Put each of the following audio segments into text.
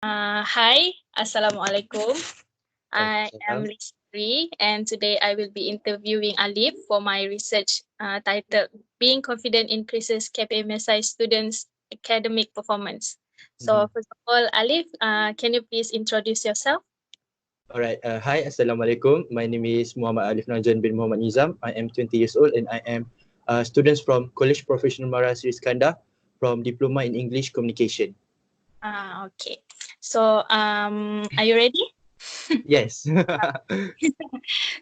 Hi, Assalamualaikum. I am Waalaikumsalam. Listri, and today I will be interviewing Alif for my research titled Being Confident Increases Kpmsi Students' Academic Performance. So, Mhm. first of all, Alif, can you please introduce yourself? Alright, hi, Assalamualaikum. My name is Muhammad Alif Najan bin Muhammad Nizam. I am 20 years old and I am students from College Professional Mara Sri Iskandar from Diploma in English Communication. Okay. So, are you ready? Yes.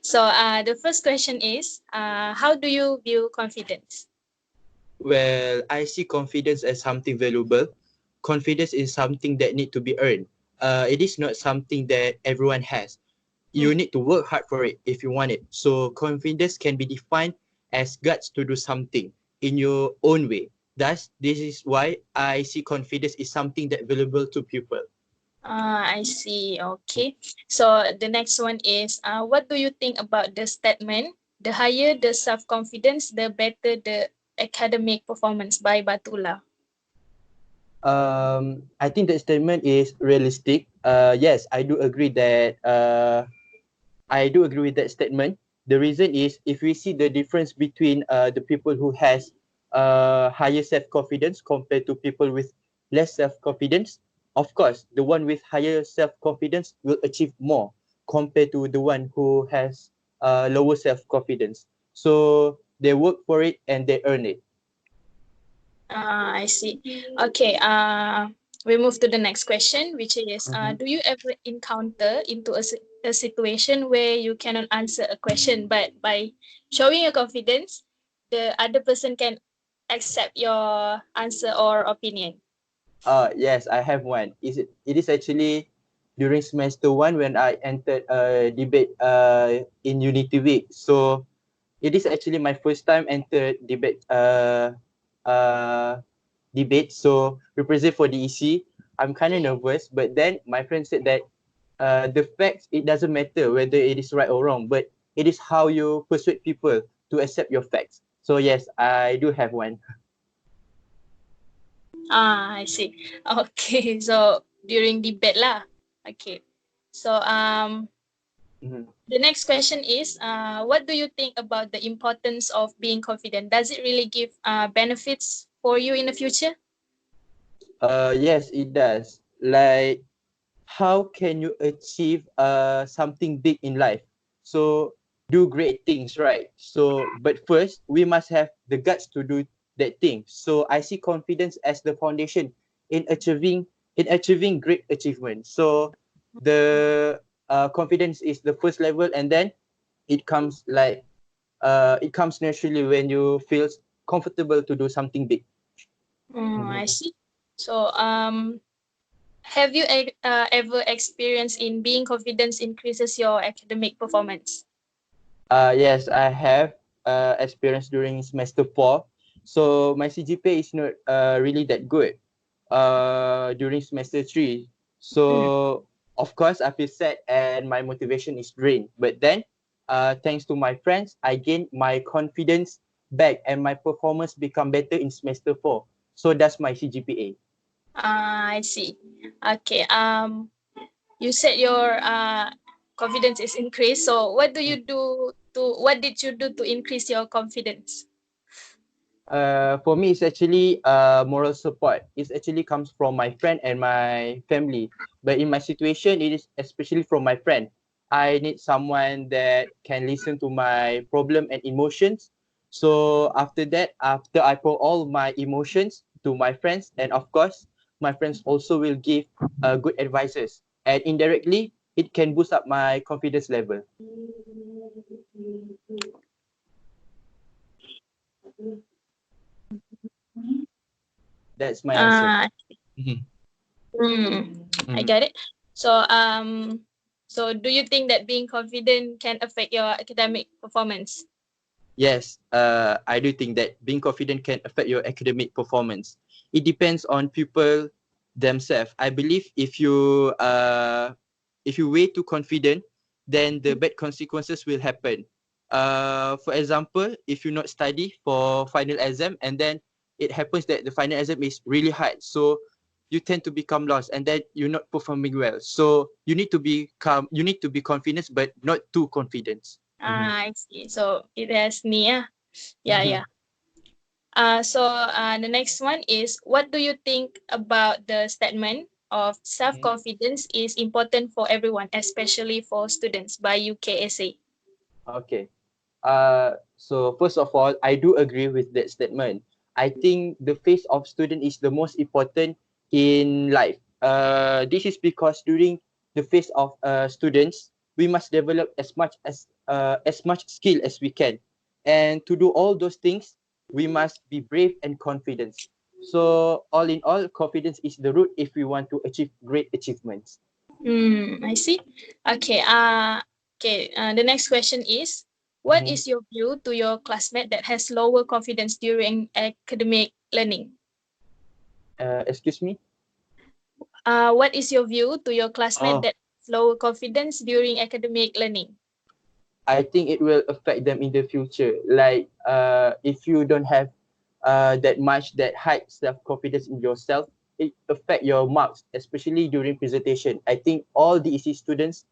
So, the first question is, how do you view confidence? Well, I see confidence as something valuable. Confidence is something that need to be earned. It is not something that everyone has. You Hmm. need to work hard for it if you want it. So confidence can be defined as guts to do something in your own way. Thus, this is why I see confidence is something that valuable to people. I see. Okay. So the next one is, what do you think about the statement? The higher the self-confidence, the better the academic performance by Batula. I think that statement is realistic. Yes, I do agree with that statement. The reason is if we see the difference between the people who has higher self-confidence compared to people with less self-confidence, of course, the one with higher self-confidence will achieve more compared to the one who has lower self-confidence. So they work for it and they earn it. I see. Okay. We move to the next question, which is, Mhm. do you ever encounter into a situation where you cannot answer a question, but by showing your confidence, the other person can accept your answer or opinion? Yes, I have one. It is actually during semester one when I entered a debate in Unity Week. So it is actually my first time entered uh debate. So represent for DEC. I'm kind of nervous, but then my friend said that the facts, it doesn't matter whether it is right or wrong, but it is how you persuade people to accept your facts. So yes, I do have one. I see. Okay, so during debate lah. Okay. So Mhm. the next question is, what do you think about the importance of being confident? Does it really give benefits for you in the future? Yes, it does. Like, how can you achieve something big in life? So do great things, right? So but first we must have the guts to do that thing. So I see confidence as the foundation in achieving great achievement. So the confidence is the first level, and then it comes like it comes naturally when you feel comfortable to do something big. I Mhm. see. So have you ever experienced in being confident increases your academic performance? Yes, I have experience during semester four. So my CGPA is not really that good during semester three. Mm. So of course I feel sad and my motivation is drained. But then thanks to my friends, I gained my confidence back and my performance become better in semester four. So that's my CGPA. I see. Okay. You said your confidence is increased. So what did you do to increase your confidence? For me, it's actually moral support. It actually comes from my friend and my family. But in my situation, it is especially from my friend. I need someone that can listen to my problem and emotions. So after that, after I pour all my emotions to my friends, and of course, my friends also will give good advices. And indirectly, it can boost up my confidence level. That's my answer. Uh, Mhm. I Mhm. get it. So so do you think that being confident can affect your academic performance? Yes, I do think that being confident can affect your academic performance. It depends on people themselves. I believe if you way too confident, then the bad consequences will happen. For example, if you not study for final exam and then it happens that the final exam is really hard, so you tend to become lost, and then you're not performing well. So you need to be confident, but not too confident. I see. So it has me. Yeah, Mhm. yeah. The next one is, what do you think about the statement of Mhm. self-confidence is important for everyone, especially for students, by UKSA? Okay. So first of all, I do agree with that statement. I think the face of student is the most important in life. This is because during the phase of students, we must develop as much skill as we can, and to do all those things, we must be brave and confident. So all in all, confidence is the root if we want to achieve great achievements. I see. Okay. The next question is, what Mhm. is your view to your classmate that has lower confidence during academic learning? Excuse me. What is your view to your classmate Oh, that has lower confidence during academic learning? I think it will affect them in the future. Like if you don't have that high self confidence in yourself, it affect your marks, especially during presentation. I think all the EC students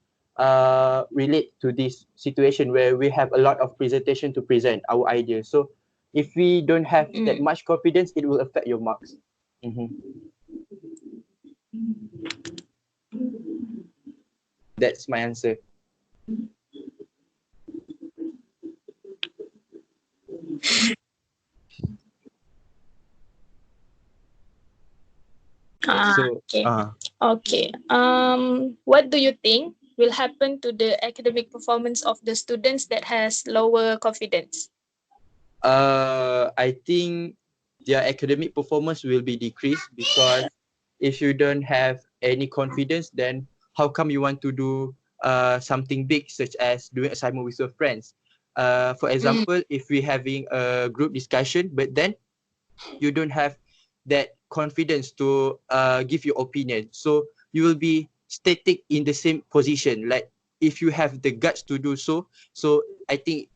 relate to this situation where we have a lot of presentation to present our ideas. So if we don't have that Mm. much confidence, it will affect your marks. Mhm. That's my answer. So Okay. Okay. What do you think will happen to the academic performance of the students that has lower confidence? I think their academic performance will be decreased because if you don't have any confidence, then how come you want to do something big such as doing assignment with your friends? For Mm. example, if we're having a group discussion, but then you don't have that confidence to give your opinion, so you will be static in the same position. Like if you have the guts to do so, so I think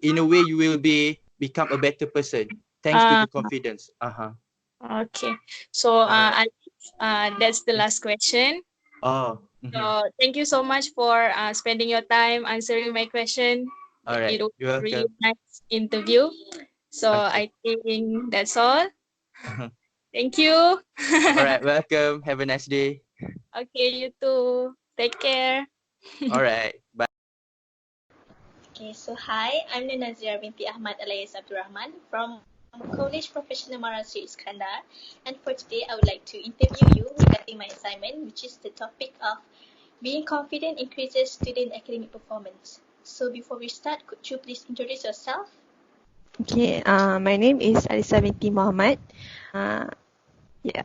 in a way you will become a better person thanks to Uh, the confidence. okay. So All right. that's the last question. Oh. Mm-hmm. So thank you so much for spending your time answering my question. All right, It was you're a really welcome. nice interview. So Okay. I think that's all. Uh-huh. Thank you. All right, welcome, have a nice day. Okay, you too. Take care. All right, bye. Okay, so hi, I'm NADZIRAH binti AHMAD alias ABDUL from College Professional Marasri Iskandar, and for today I would like to interview you regarding my assignment, which is the topic of being confident increases student academic performance. So before we start, could you please introduce yourself? Okay, my name is Alisa binti Muhammad. Yeah.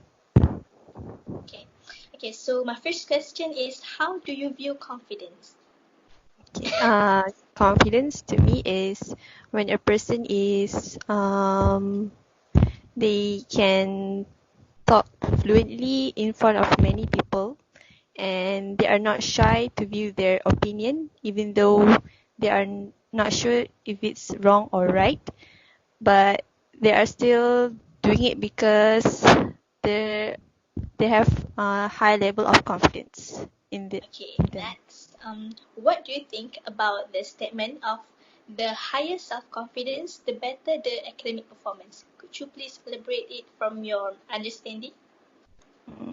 Okay, okay. So my first question is, how do you view confidence? Okay. Confidence to me is when a person is they can talk fluently in front of many people, and they are not shy to view their opinion, even though they are not sure if it's wrong or right, but they are still doing it because they they have a high level of confidence Okay, in them. next, what do you think about the statement of the higher self-confidence, the better the academic performance? Could you please elaborate it from your understanding?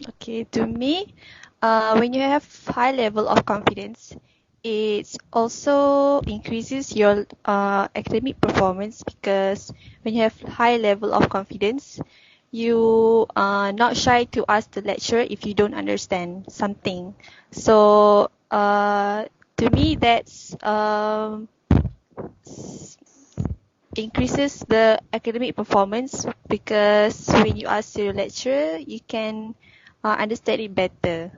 Okay, to me, when you have high level of confidence, it also increases your academic performance, because when you have high level of confidence, you are not shy to ask the lecturer if you don't understand something. So to me, that's increases the academic performance, because when you ask your lecturer, you can understand it better.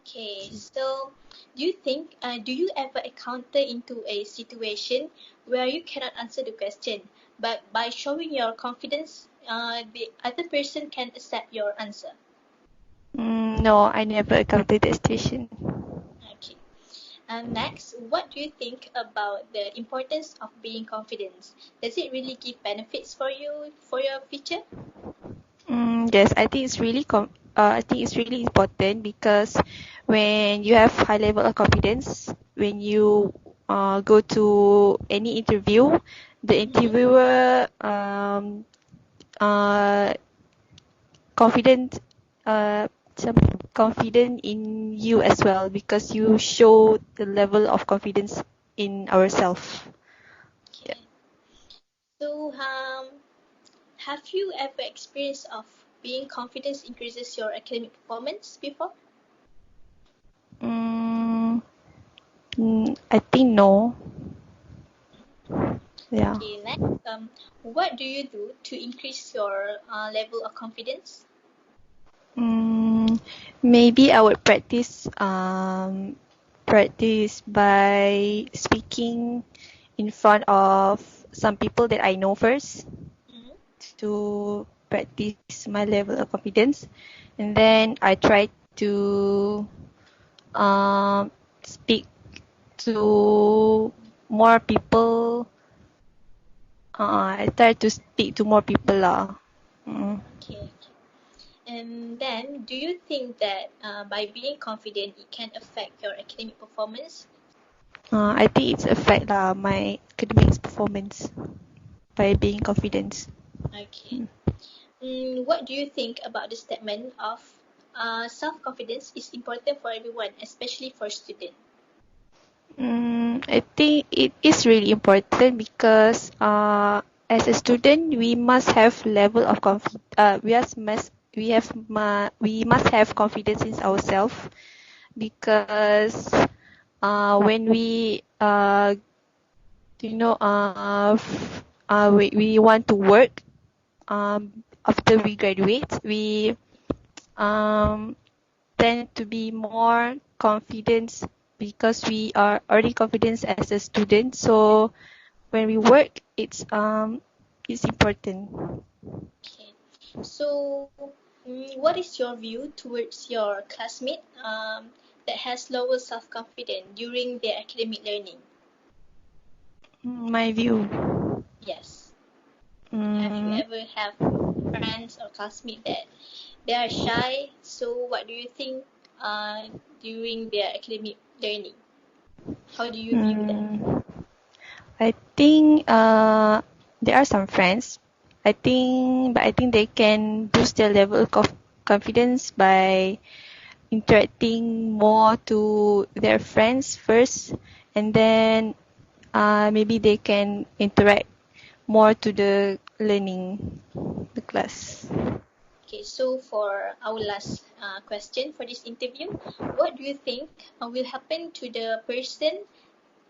Okay, so do you ever encounter into a situation where you cannot answer the question, but by showing your confidence, the other person can accept your answer? No, I never encountered that situation. Okay. Next, what do you think about the importance of being confident? Does it really give benefits for you for your future? Yes, I think it's really important because when you have high level of confidence, when you go to any interview, the interviewer uh, confident macam confident in you as well because you show the level of confidence in ourselves. Yeah. Okay. So, have you ever experienced of being confidence increases your academic performance before? I think no. Yeah. Okay, next, what do you do to increase your level of confidence? Maybe I would practice by speaking in front of some people that I know first Mhm. to practice my level of confidence, and then I try to speak to more people. I try to speak to more people lah. Okay, okay. And then, do you think that by being confident, it can affect your academic performance? I think it's affect lah my academics performance by being confident. Okay. What do you think about the statement of self-confidence is important for everyone, especially for students? I think it is really important because as a student we must have level of we must have confidence in ourselves because when we we want to work after we graduate, we um, tend to be more confident because we are already confident as a student. So when we work, it's important. Okay. So, what is your view towards your classmate that has lower self-confidence during their academic learning? My view. Yes. Have you Mm, ever have friends or classmates that they are shy? So, what do you think during their academic learning? How do you view that? I think there are some friends. I think they can boost their level of confidence by interacting more to their friends first, and then maybe they can interact more to the learning, the class. Okay, so for our last question for this interview, what do you think will happen to the person,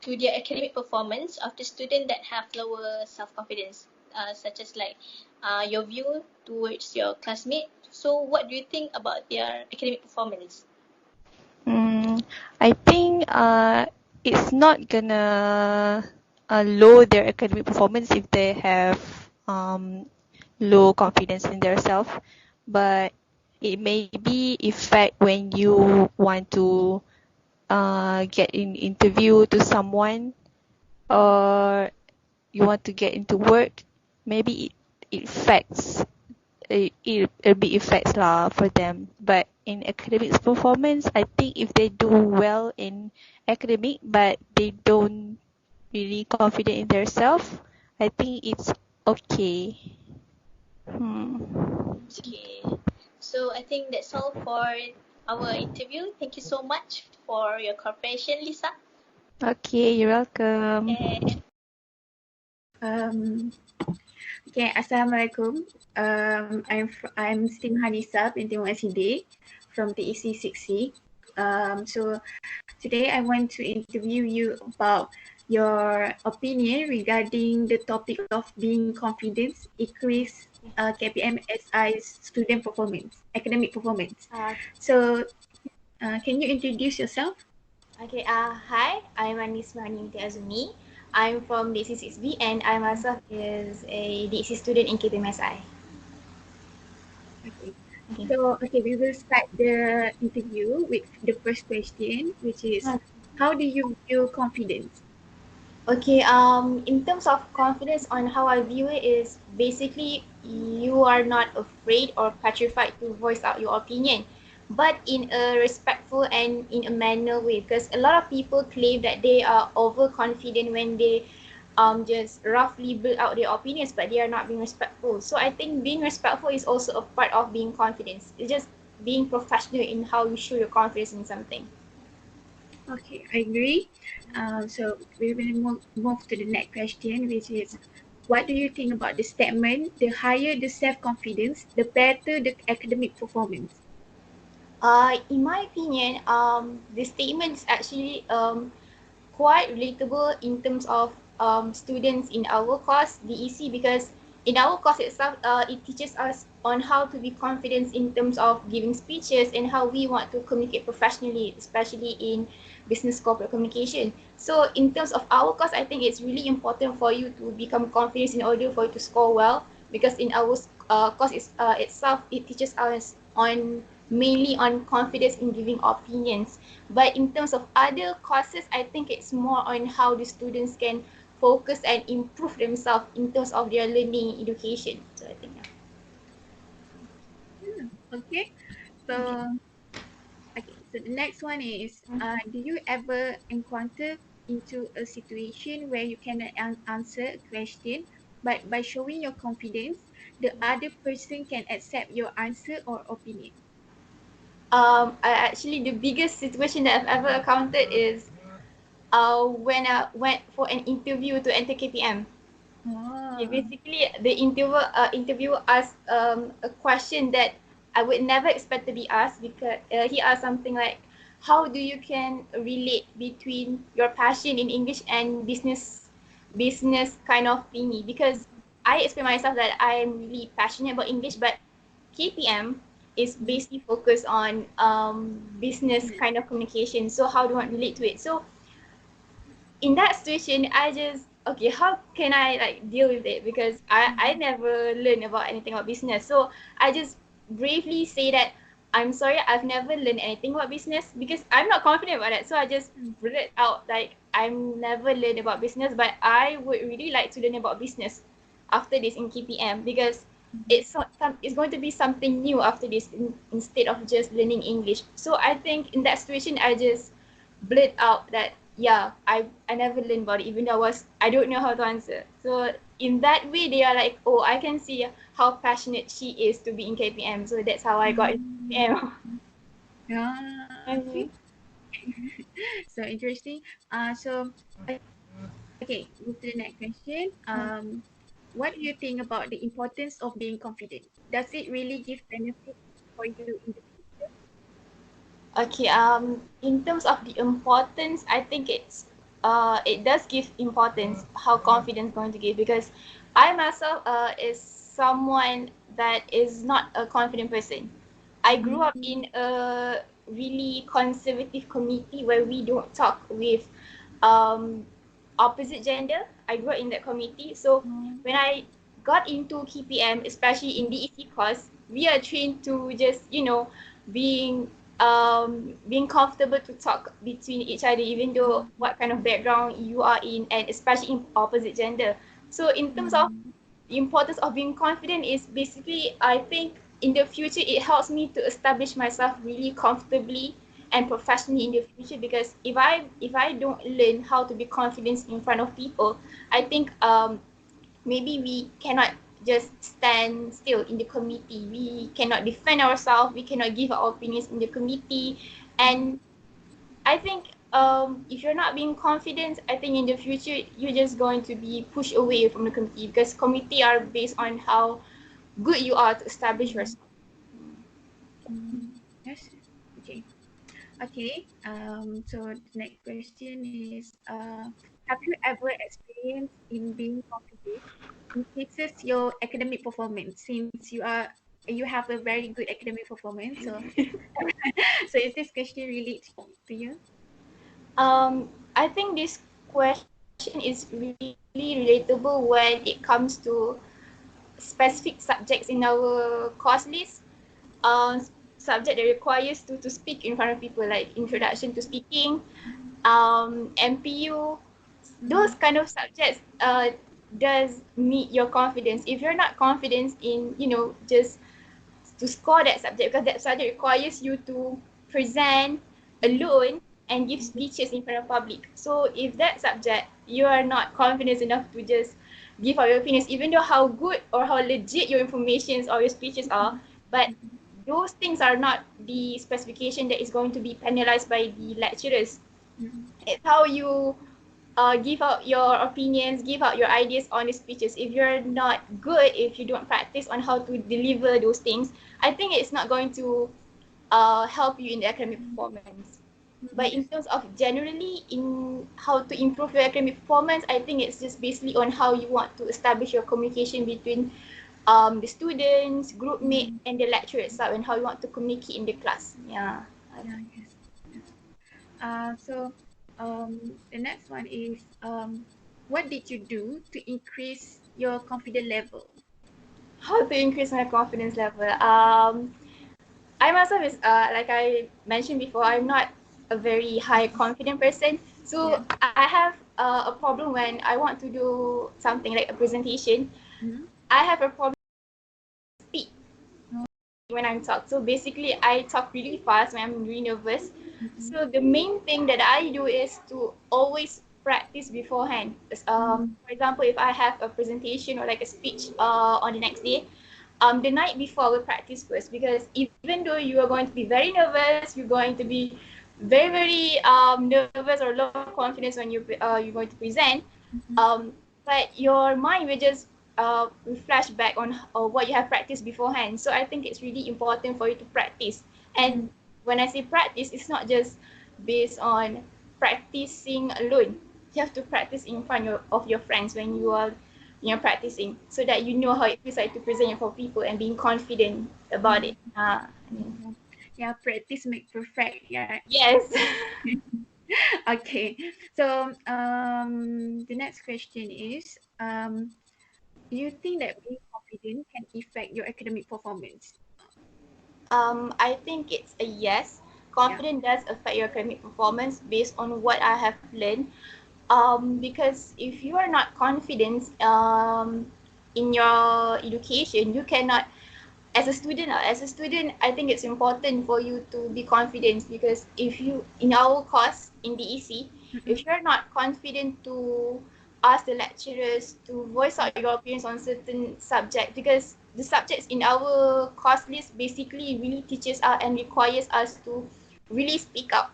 to their academic performance of the student that have lower self-confidence, such as like your view towards your classmate? So what do you think about their academic performance? I think it's not gonna lower their academic performance if they have low confidence in themselves, but it may be effect when you want to get in interview to someone or you want to get into work. Maybe it affects it'll be effects lah for them. But in academics performance, I think if they do well in academic but they don't really confident in themselves, I think it's okay. Okay, so I think that's all for our interview. Thank you so much for your cooperation, Lisa. Okay, you're welcome. Okay. Um, okay, Assalamualaikum. I'm Siti NURHANISAH binti SIDEK from TEC 6C. So today I want to interview you about your opinion regarding the topic of being confident increase KPMSI's student performance, academic performance. So can you introduce yourself? Okay, hi, I'm Anisma Nimti Azumi. I'm from DC6B and I myself is a DC student in Kpmsi. Okay. Okay. So, we will start the interview with the first question, which is, how do you view confidence? Okay, in terms of confidence on how I view it is basically you are not afraid or petrified to voice out your opinion, but in a respectful and in a manner way. Because a lot of people claim that they are overconfident when they just roughly build out their opinions, but they are not being respectful. So I think being respectful is also a part of being confident. It's just being professional in how you show your confidence in something. Okay, I agree. So we will move to the next question, which is, what do you think about the statement? The higher the self-confidence, the better the academic performance. In my opinion, the statement is actually quite relatable in terms of students in our course, DEC, because in our course itself, it teaches us on how to be confident in terms of giving speeches and how we want to communicate professionally, especially in business corporate communication. So in terms of our course, I think it's really important for you to become confident in order for you to score well, because in our course itself, it teaches us on mainly on confidence in giving opinions. But in terms of other courses, I think it's more on how the students can focus and improve themselves in terms of their learning education. So I think Okay, so okay. okay, so the next one is, do you ever encounter into a situation where you cannot answer a question, but by showing your confidence, the other person can accept your answer or opinion? The biggest situation that I've ever encountered is when I went for an interview to enter KPM. Okay, Oh, basically, the interviewer asked a question that I would never expect to be asked, because he asked something like, "How do you can relate between your passion in English and business kind of thingy?" Because I explain myself that I am really passionate about English, but KPM is basically focused on business kind of communication. So how do I relate to it? So in that situation, I just, okay, how can I like deal with it? Because I never learned about anything about business. So I just bravely say that I'm sorry, I've never learned anything about business, because I'm not confident about that. So I just blurt out like I'm never learned about business, but I would really like to learn about business after this in KPM, because it's going to be something new after this instead of just learning English. So I think in that situation, I just blurt out that yeah, I never learned about it, even though I don't know how to answer. So in that way, they are like, oh, I can see how passionate she is to be in KPM. So that's how I got into KPM. yeah, okay. So interesting. So okay, move to the next question. What do you think about the importance of being confident? Does it really give benefit for you in the future? Okay, in terms of the importance, I think it does give importance how confidence going to give, because I myself is someone that is not a confident person. I grew up in a really conservative community where we don't talk with um, opposite gender. I grew up in that community. So when I got into KPM, especially in DEC course, we are trained to just, being being comfortable to talk between each other, even though what kind of background you are in, and especially in opposite gender. So in terms of the importance of being confident is basically, I think in the future it helps me to establish myself really comfortably and professionally in the future, because if I don't learn how to be confident in front of people, I think maybe we cannot just stand still in the committee. We cannot defend ourselves. We cannot give our opinions in the committee. And I think if you're not being confident, I think in the future you're just going to be pushed away from the committee, because committee are based on how good you are to establish yourself. Yes. Okay. Okay. So the next question is, have you ever experienced in being confident increases your academic performance, since you have a very good academic performance? So so is this question relate to you? I think this question is really relatable when it comes to specific subjects in our course list. Subject that requires to speak in front of people, like introduction to speaking, MPU, those kind of subjects does meet your confidence. If you're not confident in, just to score that subject, because that subject requires you to present alone and give speeches in front of public. So if that subject you are not confident enough to just give out your opinions, even though how good or how legit your informations or your speeches are, but those things are not the specification that is going to be penalized by the lecturers. It's how you give out your opinions, give out your ideas on the speeches. If you're not good, if you don't practice on how to deliver those things, I think it's not going to help you in the academic performance. But in terms of generally in how to improve your academic performance, I think it's just basically on how you want to establish your communication between the students, group mate, and the lecturer itself, and how you want to communicate in the class. Yeah. Yeah, yes. Yes. So the next one is what did you do to increase your confidence level? How to increase my confidence level? I myself is like I mentioned before, I'm not a very high confident person. So Yeah. I have a problem when I want to do something like a presentation. Mm-hmm. I have a problem speak when I'm talk. So basically, I talk really fast when I'm really nervous. So the main thing that I do is to always practice beforehand. For example, if I have a presentation or like a speech on the next day, the night before I will practice first, because even though you are going to be very nervous, you're going to be very nervous or low confidence when you're going to present, but your mind will just will flash back on what you have practiced beforehand. So I think it's really important for you to practice. And when I say practice, it's not just based on practicing alone. You have to practice in front of your friends when you are practicing, so that you know how it feels like to present for people and being confident about it. Yeah, practice make perfect. Yeah. Yes. Okay. So the next question is do you think that being confident can affect your academic performance? I think it's a yes. Yeah. Confidence does affect your academic performance based on what I have learned. Because if you are not confident in your education, you cannot, as a student, I think it's important for you to be confident, because if you, in our course in DEC, if you're not confident to ask the lecturers to voice out your opinions on certain subject, because the subjects in our course list basically really teaches us and requires us to really speak up.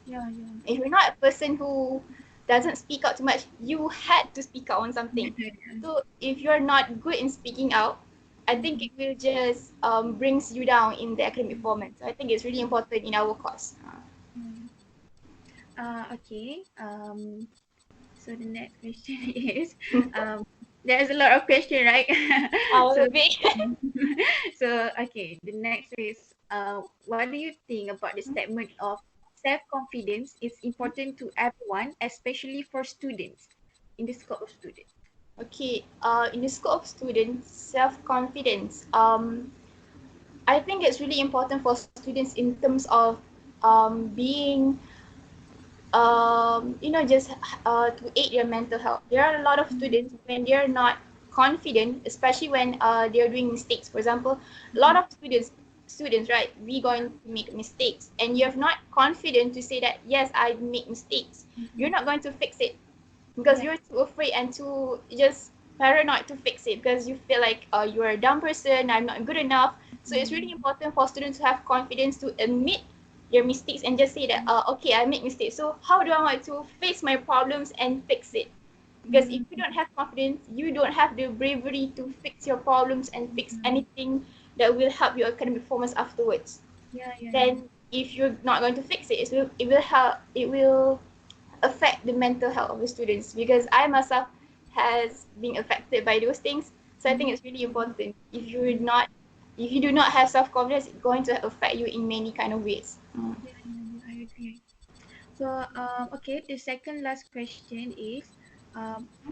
Yeah, yeah. If you're not a person who doesn't speak out too much, you had to speak out on something. So if you're not good in speaking out, I think it will just brings you down in the academic performance. So I think it's really important in our course. Okay. So the next question is, there's a lot of question, right? so, Maybe. okay. The next is, what do you think about the statement of self-confidence is important to everyone, especially for students, in the scope of students? Okay. In the scope of students, self-confidence. I think it's really important for students in terms of being just to aid your mental health. There are a lot of students when they're not confident, especially when they're doing mistakes. For example, a lot of students, right? We going to make mistakes, and you're not confident to say that yes, I make mistakes. You're not going to fix it because you're too afraid and too just paranoid to fix it, because you feel like you're a dumb person, I'm not good enough. So it's really important for students to have confidence to admit your mistakes and just say that okay, I make mistakes, so how do I want to face my problems and fix it? Because if you don't have confidence, you don't have the bravery to fix your problems and fix anything that will help your academic performance afterwards. Yeah, yeah, yeah. Then if you're not going to fix it, it will affect the mental health of the students, because I myself has been affected by those things. So I think it's really important. If you do not have self confidence, it's going to affect you in many kind of ways. Yeah, yeah, yeah, I agree. So, okay, the second last question is,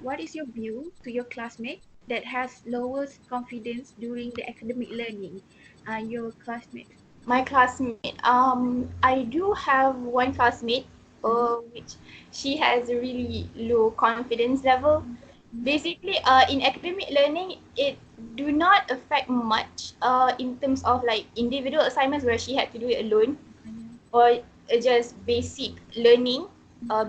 what is your view to your classmate that has lowest confidence during the academic learning? Your classmate. My classmate, I do have one classmate. which she has a really low confidence level. Basically, in academic learning, it do not affect much in terms of like individual assignments where she had to do it alone, or just basic learning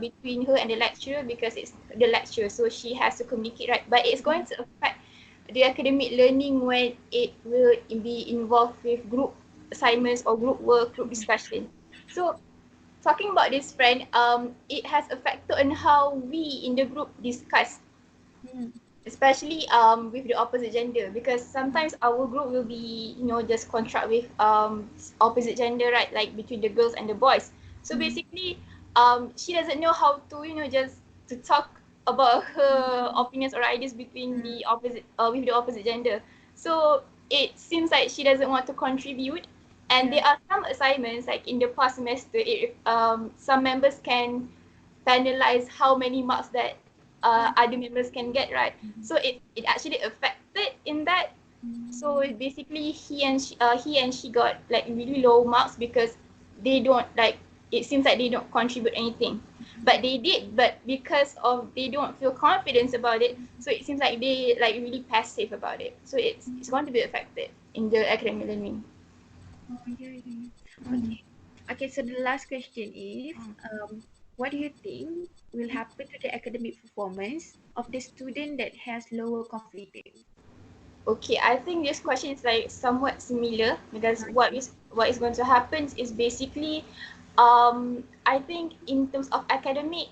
between her and the lecturer, because it's the lecturer, so she has to communicate, right? But it's going to affect the academic learning when it will be involved with group assignments or group work, group discussion. So talking about this friend, it has affected on how we in the group discuss, especially with the opposite gender, because sometimes our group will be, you know, just contract with opposite gender, right, like between the girls and the boys. So basically she doesn't know how to, you know, just to talk about her opinions or ideas between the opposite with the opposite gender. So it seems like she doesn't want to contribute, and there are some assignments like in the past semester, some members can penalize how many marks that other members can get, right? So it actually affected in that. So basically, he and she got like really low marks because they don't like. It seems like they don't contribute anything, but they did. But because of they don't feel confidence about it, so it seems like they like really passive about it. So it's going to be affected in the academic learning. Oh, yeah, yeah. Okay. Okay, so the last question is, what do you think will happen to the academic performance of the student that has lower confidence? Okay, I think this question is like somewhat similar, because what is going to happen is basically, I think in terms of academic,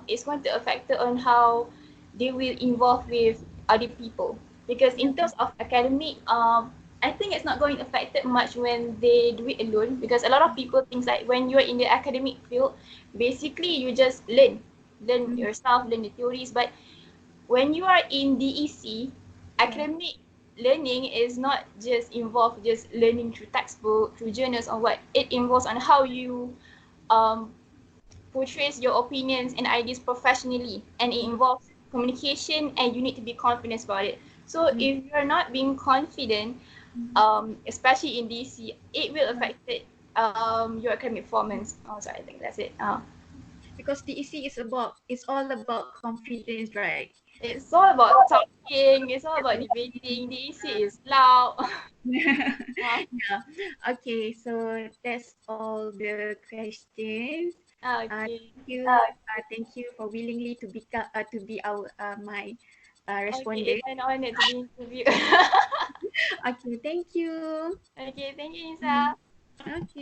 it's going to affect on how they will involve with other people. Because in terms of academic, I think it's not going to affect it much when they do it alone. Because a lot of people think like when you're in the academic field, basically you just learn yourself, learn the theories. But when you are in DEC, academic learning is not just involved just learning through textbook, through journals or what. It involves on how you um, portrays your opinions and ideas professionally, and it involves communication, and you need to be confident about it. So if you're not being confident, especially in DC, it will affect it, your academic performance. Also, I think that's it. Because the EC is about, it's all about confidence, right? It's all about talking, it's all about debating. The EC is loud. uh, Yeah. Okay, so that's all the questions. okay. Thank you for willingly to be our my Okay, respondent. it's an honor to be interviewed. Okay, thank you. Okay, thank you, Mm, Nisa. Okay.